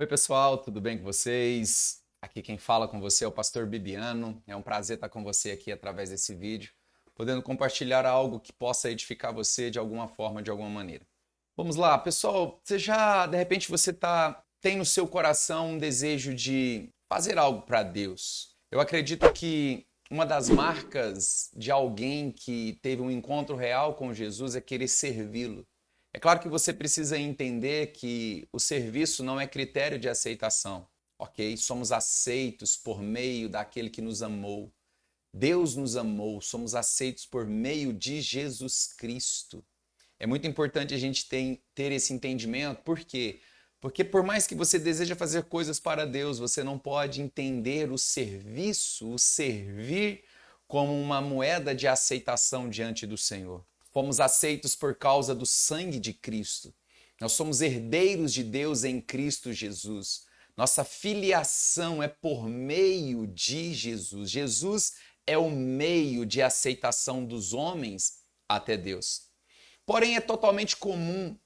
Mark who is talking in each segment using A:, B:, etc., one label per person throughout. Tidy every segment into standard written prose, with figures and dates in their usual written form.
A: Oi, pessoal, tudo bem com vocês? Aqui quem fala com você é o Pastor Bibiano. É um prazer estar com você aqui através desse vídeo, podendo compartilhar algo que possa edificar você de alguma forma, de alguma maneira. Vamos lá, pessoal, de repente tem no seu coração um desejo de fazer algo para Deus. Eu acredito que uma das marcas de alguém que teve um encontro real com Jesus é querer servi-lo. É claro que você precisa entender que o serviço não é critério de aceitação, ok? Somos aceitos por meio daquele que nos amou. Deus nos amou, somos aceitos por meio de Jesus Cristo. É muito importante a gente ter esse entendimento, por quê? Porque por mais que você deseje fazer coisas para Deus, você não pode entender o serviço, o servir, como uma moeda de aceitação diante do Senhor. Fomos aceitos por causa do sangue de Cristo. Nós somos herdeiros de Deus em Cristo Jesus. Nossa filiação é por meio de Jesus. Jesus é o meio de aceitação dos homens até Deus. Porém, é totalmente comum,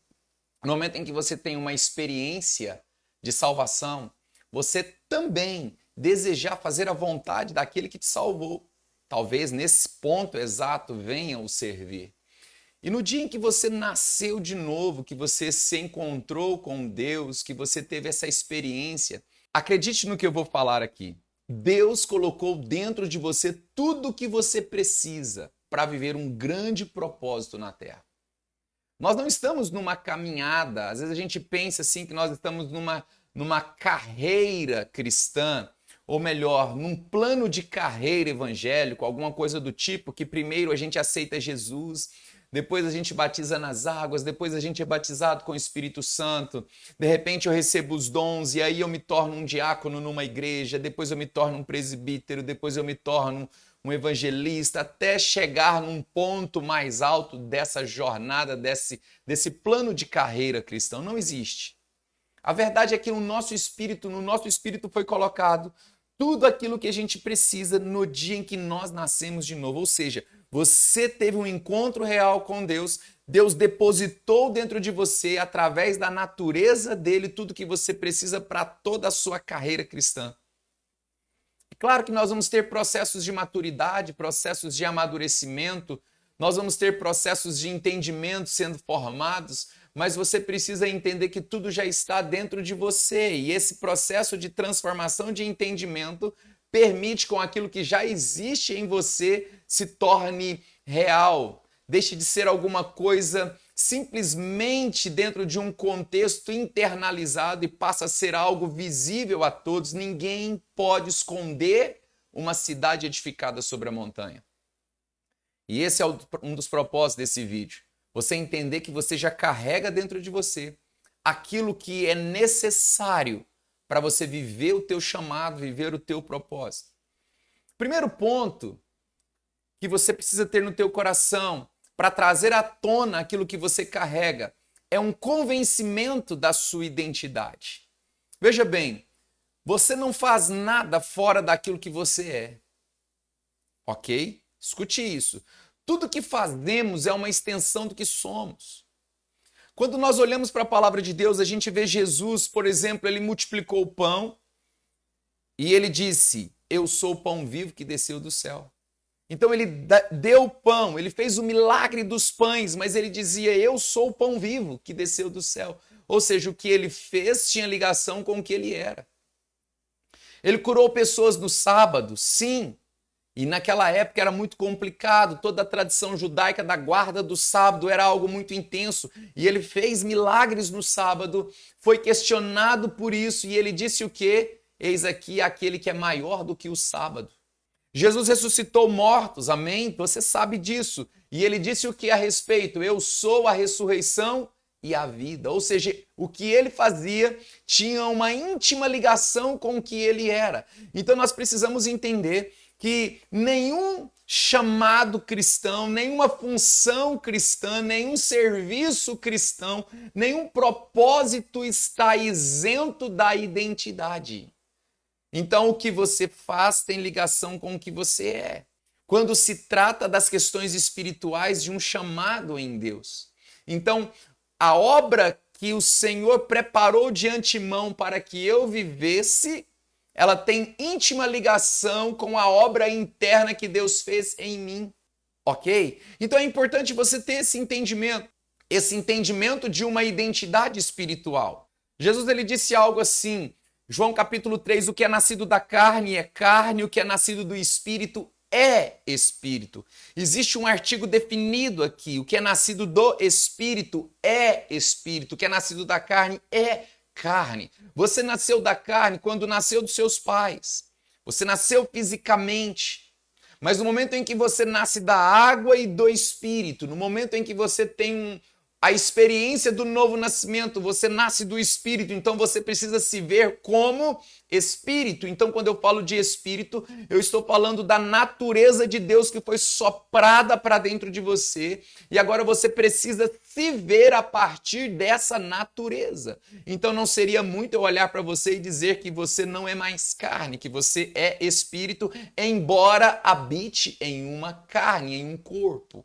A: no momento em que você tem uma experiência de salvação, você também desejar fazer a vontade daquele que te salvou. Talvez nesse ponto exato venha o servir. E no dia em que você nasceu de novo, que você se encontrou com Deus, que você teve essa experiência, acredite no que eu vou falar aqui. Deus colocou dentro de você tudo o que você precisa para viver um grande propósito na Terra. Nós não estamos numa caminhada, às vezes a gente pensa assim que nós estamos numa carreira cristã, ou melhor, num plano de carreira evangélico, alguma coisa do tipo, que primeiro a gente aceita Jesus, depois a gente batiza nas águas, depois a gente é batizado com o Espírito Santo, de repente eu recebo os dons e aí eu me torno um diácono numa igreja, depois eu me torno um presbítero, depois eu me torno um evangelista, até chegar num ponto mais alto dessa jornada, desse plano de carreira cristão. Não existe. A verdade é que no nosso espírito foi colocado tudo aquilo que a gente precisa no dia em que nós nascemos de novo. Ou seja, você teve um encontro real com Deus, Deus depositou dentro de você, através da natureza dele, tudo que você precisa para toda a sua carreira cristã. É claro que nós vamos ter processos de maturidade, processos de amadurecimento, nós vamos ter processos de entendimento sendo formados, mas você precisa entender que tudo já está dentro de você e esse processo de transformação de entendimento permite com aquilo que já existe em você se torne real, deixe de ser alguma coisa simplesmente dentro de um contexto internalizado e passa a ser algo visível a todos. Ninguém pode esconder uma cidade edificada sobre a montanha. E esse é um dos propósitos desse vídeo. Você entender que você já carrega dentro de você aquilo que é necessário para você viver o teu chamado, viver o teu propósito. Primeiro ponto que você precisa ter no teu coração para trazer à tona aquilo que você carrega é um convencimento da sua identidade. Veja bem, você não faz nada fora daquilo que você é. Ok? Escute isso. Tudo que fazemos é uma extensão do que somos. Quando nós olhamos para a palavra de Deus, a gente vê Jesus, por exemplo, ele multiplicou o pão e ele disse: eu sou o pão vivo que desceu do céu. Então ele deu o pão, ele fez o milagre dos pães, mas ele dizia: eu sou o pão vivo que desceu do céu. Ou seja, o que ele fez tinha ligação com o que ele era. Ele curou pessoas no sábado, sim. E naquela época era muito complicado, toda a tradição judaica da guarda do sábado era algo muito intenso. E ele fez milagres no sábado, foi questionado por isso e ele disse o quê? Eis aqui aquele que é maior do que o sábado. Jesus ressuscitou mortos, amém? Você sabe disso. E ele disse o que a respeito? Eu sou a ressurreição e a vida. Ou seja, o que ele fazia tinha uma íntima ligação com o que ele era. Então nós precisamos entender que nenhum chamado cristão, nenhuma função cristã, nenhum serviço cristão, nenhum propósito está isento da identidade. Então, o que você faz tem ligação com o que você é. Quando se trata das questões espirituais de um chamado em Deus. Então, a obra que o Senhor preparou de antemão para que eu vivesse, ela tem íntima ligação com a obra interna que Deus fez em mim, ok? Então é importante você ter esse entendimento de uma identidade espiritual. Jesus ele disse algo assim, João capítulo 3, o que é nascido da carne é carne, o que é nascido do espírito é espírito. Existe um artigo definido aqui, o que é nascido do espírito é espírito, o que é nascido da carne é carne. Você nasceu da carne quando nasceu dos seus pais. Você nasceu fisicamente. Mas no momento em que você nasce da água e do espírito, no momento em que você tem a experiência do novo nascimento, você nasce do espírito, então você precisa se ver como espírito. Então, quando eu falo de espírito, eu estou falando da natureza de Deus que foi soprada para dentro de você, e agora você precisa se ver a partir dessa natureza. Então, não seria muito eu olhar para você e dizer que você não é mais carne, que você é espírito, embora habite em uma carne, em um corpo.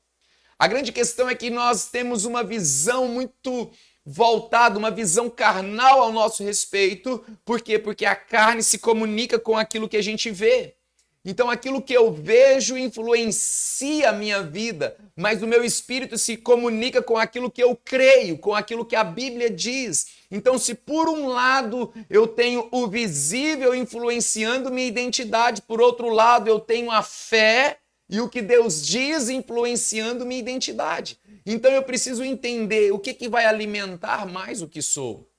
A: A grande questão é que nós temos uma visão muito voltada, uma visão carnal ao nosso respeito. Por quê? Porque a carne se comunica com aquilo que a gente vê. Então aquilo que eu vejo influencia a minha vida, mas o meu espírito se comunica com aquilo que eu creio, com aquilo que a Bíblia diz. Então se por um lado eu tenho o visível influenciando minha identidade, por outro lado eu tenho a fé e o que Deus diz influenciando minha identidade. Então eu preciso entender o que vai alimentar mais o que sou.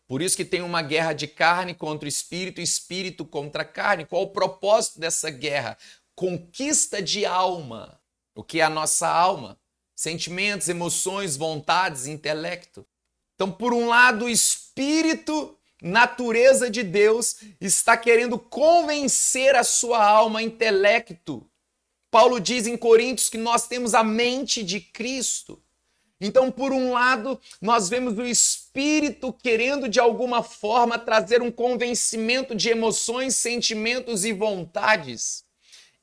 A: Por isso que tem uma guerra de carne contra o espírito, espírito contra carne. Qual o propósito dessa guerra? Conquista de alma. O que é a nossa alma? Sentimentos, emoções, vontades, intelecto. Então, por um lado, o espírito, natureza de Deus, está querendo convencer a sua alma, intelecto. Paulo diz em Coríntios que nós temos a mente de Cristo. Então, por um lado, nós vemos o Espírito querendo, de alguma forma, trazer um convencimento de emoções, sentimentos e vontades.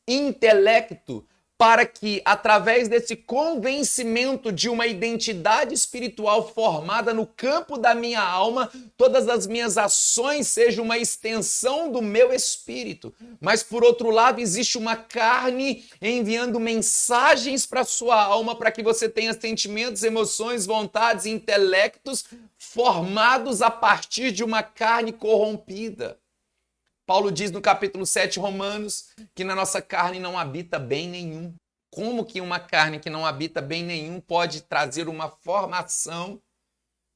A: Intelecto, para que, através desse convencimento de uma identidade espiritual formada no campo da minha alma, todas as minhas ações sejam uma extensão do meu espírito. Mas, por outro lado, existe uma carne enviando mensagens para a sua alma para que você tenha sentimentos, emoções, vontades e intelectos formados a partir de uma carne corrompida. Paulo diz no capítulo 7, Romanos, que na nossa carne não habita bem nenhum. Como que uma carne que não habita bem nenhum pode trazer uma formação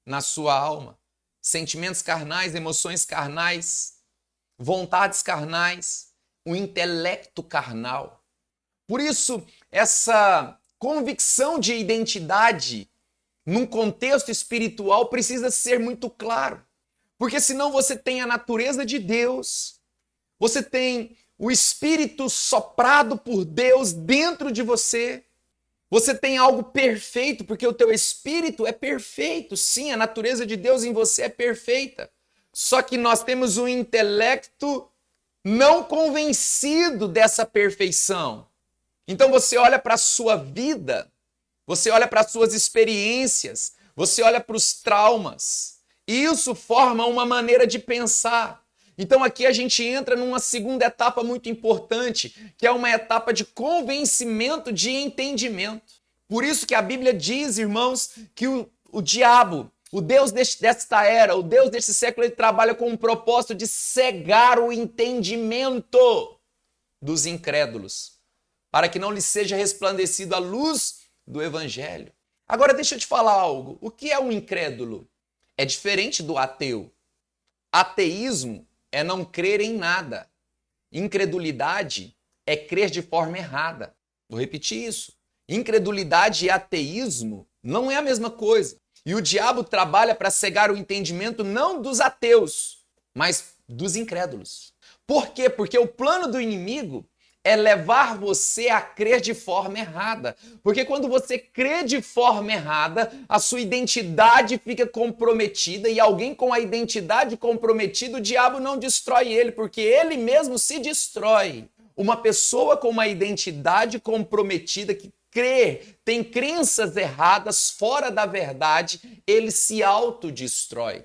A: na sua alma? Sentimentos carnais, emoções carnais, vontades carnais, o intelecto carnal. Por isso, essa convicção de identidade num contexto espiritual precisa ser muito claro. Porque senão você tem a natureza de Deus, você tem o Espírito soprado por Deus dentro de você, você tem algo perfeito, porque o teu espírito é perfeito. Sim, a natureza de Deus em você é perfeita. Só que nós temos um intelecto não convencido dessa perfeição. Então você olha para a sua vida, você olha para as suas experiências, você olha para os traumas. Isso forma uma maneira de pensar. Então aqui a gente entra numa segunda etapa muito importante, que é uma etapa de convencimento de entendimento. Por isso que a Bíblia diz, irmãos, que o diabo, o Deus desta era, o Deus deste século, ele trabalha com o propósito de cegar o entendimento dos incrédulos, para que não lhes seja resplandecido a luz do Evangelho. Agora deixa eu te falar algo. O que é um incrédulo? É diferente do ateu. Ateísmo é não crer em nada. Incredulidade é crer de forma errada. Vou repetir isso. Incredulidade e ateísmo não é a mesma coisa. E o diabo trabalha para cegar o entendimento não dos ateus, mas dos incrédulos. Por quê? Porque o plano do inimigo é levar você a crer de forma errada. Porque quando você crê de forma errada, a sua identidade fica comprometida, e alguém com a identidade comprometida, o diabo não destrói ele, porque ele mesmo se destrói. Uma pessoa com uma identidade comprometida, que tem crenças erradas fora da verdade, ele se autodestrói.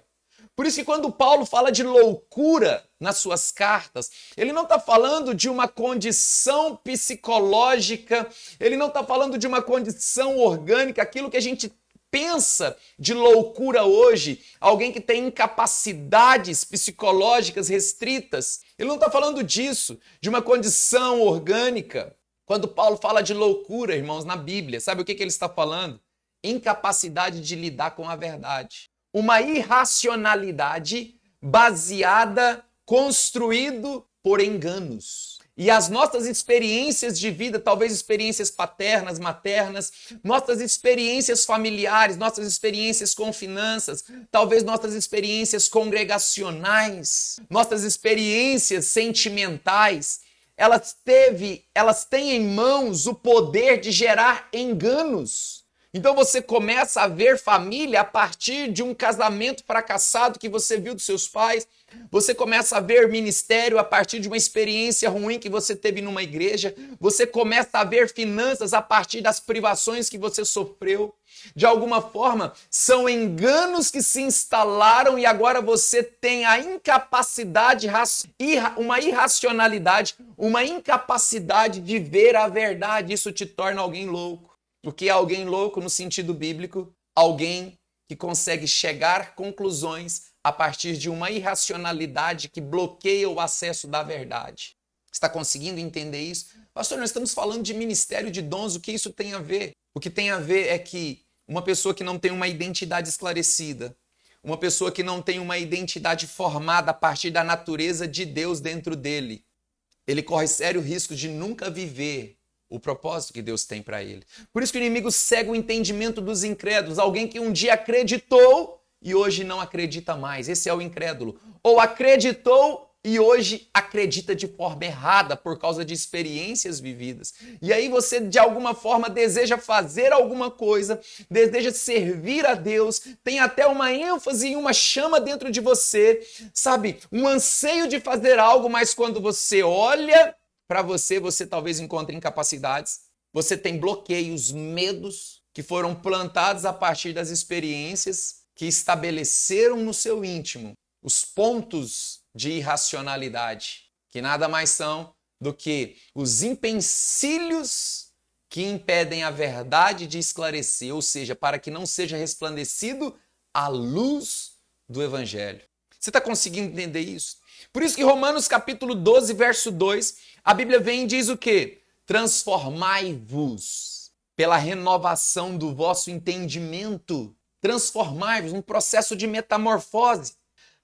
A: Por isso que quando Paulo fala de loucura nas suas cartas, ele não está falando de uma condição psicológica, ele não está falando de uma condição orgânica, aquilo que a gente pensa de loucura hoje, alguém que tem incapacidades psicológicas restritas. Ele não está falando disso, de uma condição orgânica. Quando Paulo fala de loucura, irmãos, na Bíblia, sabe o que ele está falando? Incapacidade de lidar com a verdade. Uma irracionalidade baseada, construído por enganos. E as nossas experiências de vida, talvez experiências paternas, maternas, nossas experiências familiares, nossas experiências com finanças, talvez nossas experiências congregacionais, nossas experiências sentimentais, elas têm em mãos o poder de gerar enganos. Então você começa a ver família a partir de um casamento fracassado que você viu dos seus pais. Você começa a ver ministério a partir de uma experiência ruim que você teve numa igreja. Você começa a ver finanças a partir das privações que você sofreu. De alguma forma, são enganos que se instalaram e agora você tem a incapacidade, uma irracionalidade, uma incapacidade de ver a verdade. Isso te torna alguém louco. O que é alguém louco no sentido bíblico? Alguém que consegue chegar a conclusões a partir de uma irracionalidade que bloqueia o acesso da verdade. Está conseguindo entender isso? Pastor, nós estamos falando de ministério de dons, o que isso tem a ver? O que tem a ver é que uma pessoa que não tem uma identidade esclarecida, uma pessoa que não tem uma identidade formada a partir da natureza de Deus dentro dele, ele corre sério risco de nunca viver o propósito que Deus tem para ele. Por isso que o inimigo cega o entendimento dos incrédulos. Alguém que um dia acreditou e hoje não acredita mais. Esse é o incrédulo. Ou acreditou e hoje acredita de forma errada por causa de experiências vividas. E aí você, de alguma forma, deseja fazer alguma coisa, deseja servir a Deus, tem até uma ênfase e uma chama dentro de você, sabe? Um anseio de fazer algo, mas quando você olha para você, você talvez encontre incapacidades, você tem bloqueios, medos que foram plantados a partir das experiências que estabeleceram no seu íntimo os pontos de irracionalidade, que nada mais são do que os empecilhos que impedem a verdade de esclarecer, ou seja, para que não seja resplandecido a luz do Evangelho. Você está conseguindo entender isso? Por isso que Romanos capítulo 12, verso 2, a Bíblia vem e diz o quê? Transformai-vos pela renovação do vosso entendimento. Transformai-vos, um processo de metamorfose.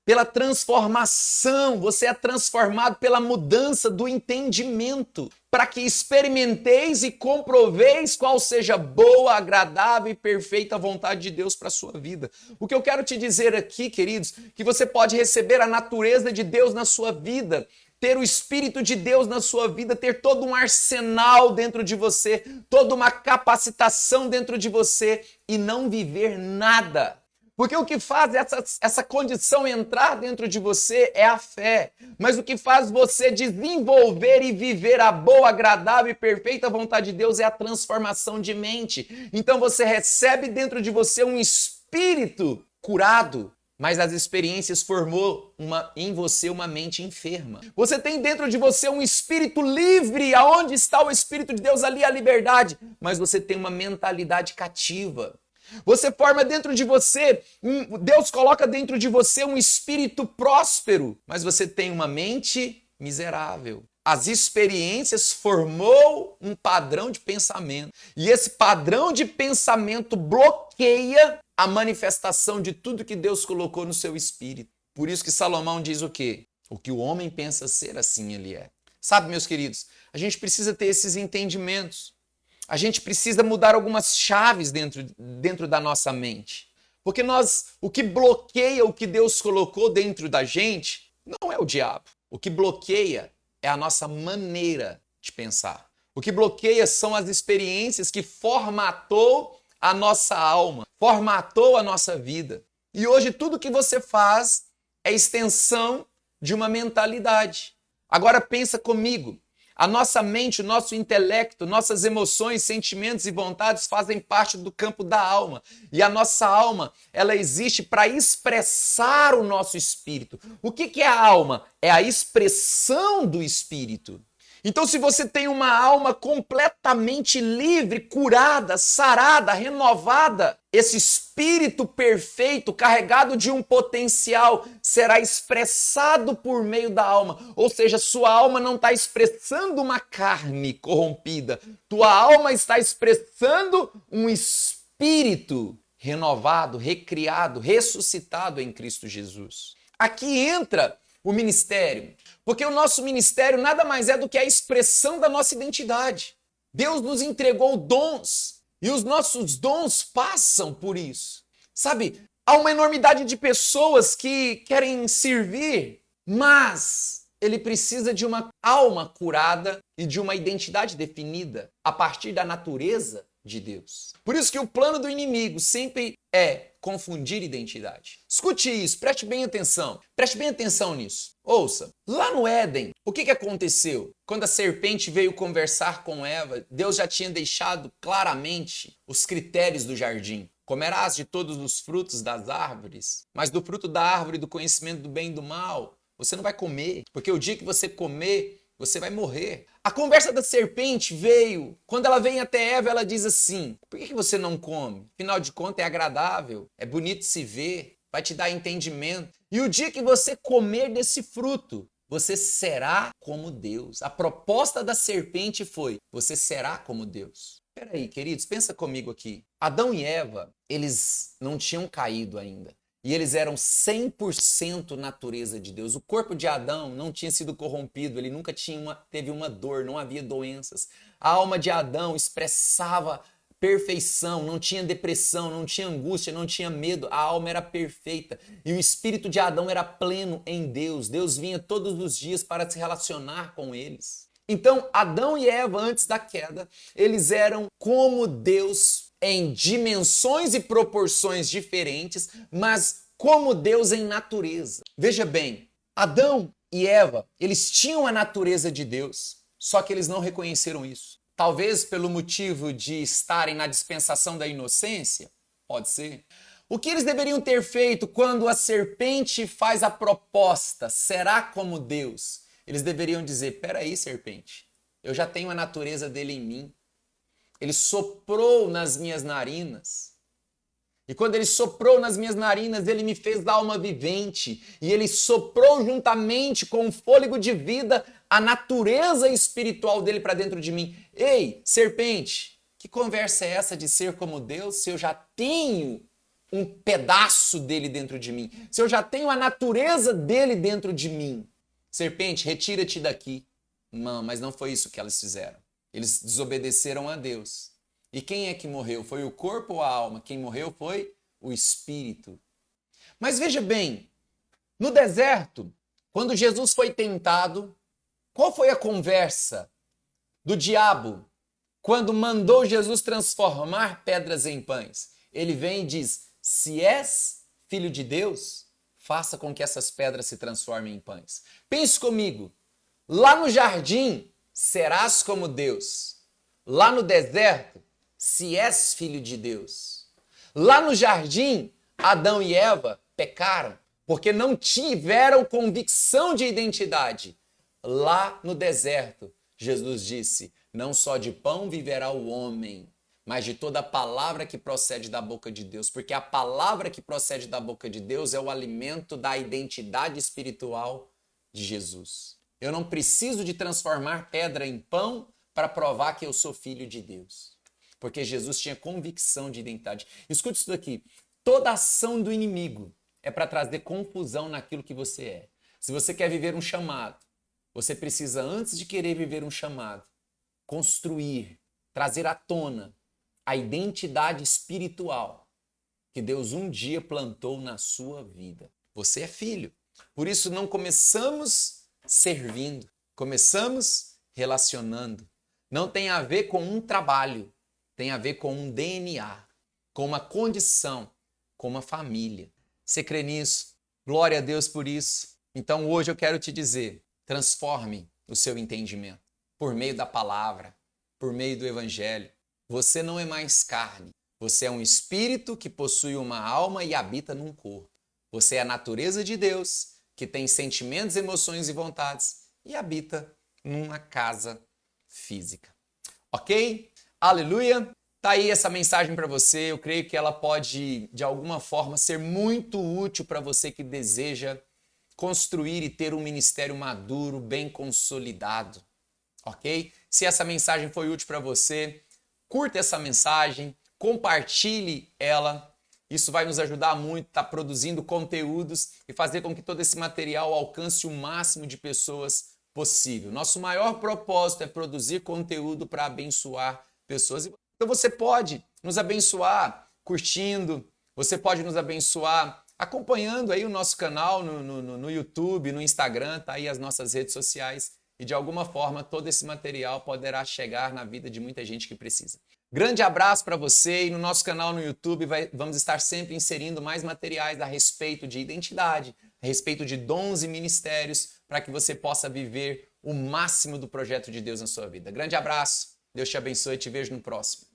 A: Pela transformação, você é transformado pela mudança do entendimento, para que experimenteis e comproveis qual seja boa, agradável e perfeita vontade de Deus para a sua vida. O que eu quero te dizer aqui, queridos, que você pode receber a natureza de Deus na sua vida, ter o Espírito de Deus na sua vida, ter todo um arsenal dentro de você, toda uma capacitação dentro de você e não viver nada. Porque o que faz essa condição entrar dentro de você é a fé. Mas o que faz você desenvolver e viver a boa, agradável e perfeita vontade de Deus é a transformação de mente. Então você recebe dentro de você um espírito curado, mas as experiências formou em você uma mente enferma. Você tem dentro de você um espírito livre. Aonde está o Espírito de Deus? Ali é a liberdade. Mas você tem uma mentalidade cativa. Você forma dentro de você, Deus coloca dentro de você um espírito próspero, mas você tem uma mente miserável. As experiências formou um padrão de pensamento. E esse padrão de pensamento bloqueia a manifestação de tudo que Deus colocou no seu espírito. Por isso que Salomão diz o quê? O que o homem pensa ser, assim ele é. Sabe, meus queridos, a gente precisa ter esses entendimentos. A gente precisa mudar algumas chaves dentro da nossa mente. Porque o que bloqueia o que Deus colocou dentro da gente não é o diabo. O que bloqueia é a nossa maneira de pensar. O que bloqueia são as experiências que formatou a nossa alma, formatou a nossa vida. E hoje tudo que você faz é extensão de uma mentalidade. Agora pensa comigo. A nossa mente, o nosso intelecto, nossas emoções, sentimentos e vontades fazem parte do campo da alma. E a nossa alma, ela existe para expressar o nosso espírito. O que é a alma? É a expressão do espírito. Então, se você tem uma alma completamente livre, curada, sarada, renovada, esse espírito perfeito, carregado de um potencial, será expressado por meio da alma. Ou seja, sua alma não está expressando uma carne corrompida. Tua alma está expressando um espírito renovado, recriado, ressuscitado em Cristo Jesus. Aqui entra o ministério. Porque o nosso ministério nada mais é do que a expressão da nossa identidade. Deus nos entregou dons e os nossos dons passam por isso. Sabe, há uma enormidade de pessoas que querem servir, mas ele precisa de uma alma curada e de uma identidade definida a partir da natureza de Deus. Por isso que o plano do inimigo sempre é confundir identidade. Escute isso, preste bem atenção nisso. Ouça, lá no Éden, o que aconteceu? Quando a serpente veio conversar com Eva, Deus já tinha deixado claramente os critérios do jardim. Comerás de todos os frutos das árvores, mas do fruto da árvore do conhecimento do bem e do mal, você não vai comer, porque o dia que você comer, você vai morrer. A conversa da serpente veio, quando ela vem até Eva, ela diz assim, por que você não come? Afinal de contas é agradável, é bonito se ver, vai te dar entendimento. E o dia que você comer desse fruto, você será como Deus. A proposta da serpente foi, você será como Deus. Espera aí, queridos, pensa comigo aqui. Adão e Eva, eles não tinham caído ainda. E eles eram 100% natureza de Deus. O corpo de Adão não tinha sido corrompido, ele nunca teve uma dor, não havia doenças. A alma de Adão expressava perfeição, não tinha depressão, não tinha angústia, não tinha medo. A alma era perfeita. E o espírito de Adão era pleno em Deus. Deus vinha todos os dias para se relacionar com eles. Então, Adão e Eva, antes da queda, eles eram como Deus em dimensões e proporções diferentes, mas como Deus em natureza. Veja bem, Adão e Eva, eles tinham a natureza de Deus, só que eles não reconheceram isso. Talvez pelo motivo de estarem na dispensação da inocência, pode ser. O que eles deveriam ter feito quando a serpente faz a proposta, será como Deus? Eles deveriam dizer, peraí, serpente, eu já tenho a natureza dele em mim. Ele soprou nas minhas narinas. E quando ele soprou nas minhas narinas, ele me fez alma vivente. E ele soprou juntamente com o fôlego de vida a natureza espiritual dele para dentro de mim. Ei, serpente, que conversa é essa de ser como Deus se eu já tenho um pedaço dele dentro de mim? Se eu já tenho a natureza dele dentro de mim? Serpente, retira-te daqui. Não, mas não foi isso que elas fizeram. Eles desobedeceram a Deus. E quem é que morreu? Foi o corpo ou a alma? Quem morreu foi o espírito. Mas veja bem, no deserto, quando Jesus foi tentado, qual foi a conversa do diabo quando mandou Jesus transformar pedras em pães? Ele vem e diz, se és filho de Deus, faça com que essas pedras se transformem em pães. Pense comigo, lá no jardim, serás como Deus. Lá no deserto, se és filho de Deus. Lá no jardim, Adão e Eva pecaram porque não tiveram convicção de identidade. Lá no deserto, Jesus disse, não só de pão viverá o homem, mas de toda a palavra que procede da boca de Deus. Porque a palavra que procede da boca de Deus é o alimento da identidade espiritual de Jesus. Eu não preciso de transformar pedra em pão para provar que eu sou filho de Deus. Porque Jesus tinha convicção de identidade. Escute isso daqui. Toda ação do inimigo é para trazer confusão naquilo que você é. Se você quer viver um chamado, você precisa, antes de querer viver um chamado, construir, trazer à tona a identidade espiritual que Deus um dia plantou na sua vida. Você é filho. Por isso não começamos servindo, começamos relacionando. Não tem a ver com um trabalho, tem a ver com um DNA, com uma condição, com uma família. Você crê nisso? Glória a Deus por isso. Então hoje eu quero te dizer, transforme o seu entendimento. por meio da palavra, por meio do evangelho. Você não é mais carne. Você é um espírito que possui uma alma e habita num corpo. Você é a natureza de Deus, que tem sentimentos, emoções e vontades e habita numa casa física. Ok? Aleluia! Tá aí essa mensagem para você. Eu creio que ela pode, de alguma forma, ser muito útil para você que deseja construir e ter um ministério maduro, bem consolidado. Ok? Se essa mensagem foi útil para você, curta essa mensagem, compartilhe ela. Isso vai nos ajudar muito a estar produzindo conteúdos e fazer com que todo esse material alcance o máximo de pessoas possível. Nosso maior propósito é produzir conteúdo para abençoar pessoas. Então você pode nos abençoar curtindo, você pode nos abençoar acompanhando aí o nosso canal no YouTube, no Instagram, tá aí as nossas redes sociais. E de alguma forma todo esse material poderá chegar na vida de muita gente que precisa. Grande abraço para você e no nosso canal no YouTube vamos estar sempre inserindo mais materiais a respeito de identidade, a respeito de dons e ministérios, para que você possa viver o máximo do projeto de Deus na sua vida. Grande abraço, Deus te abençoe e te vejo no próximo.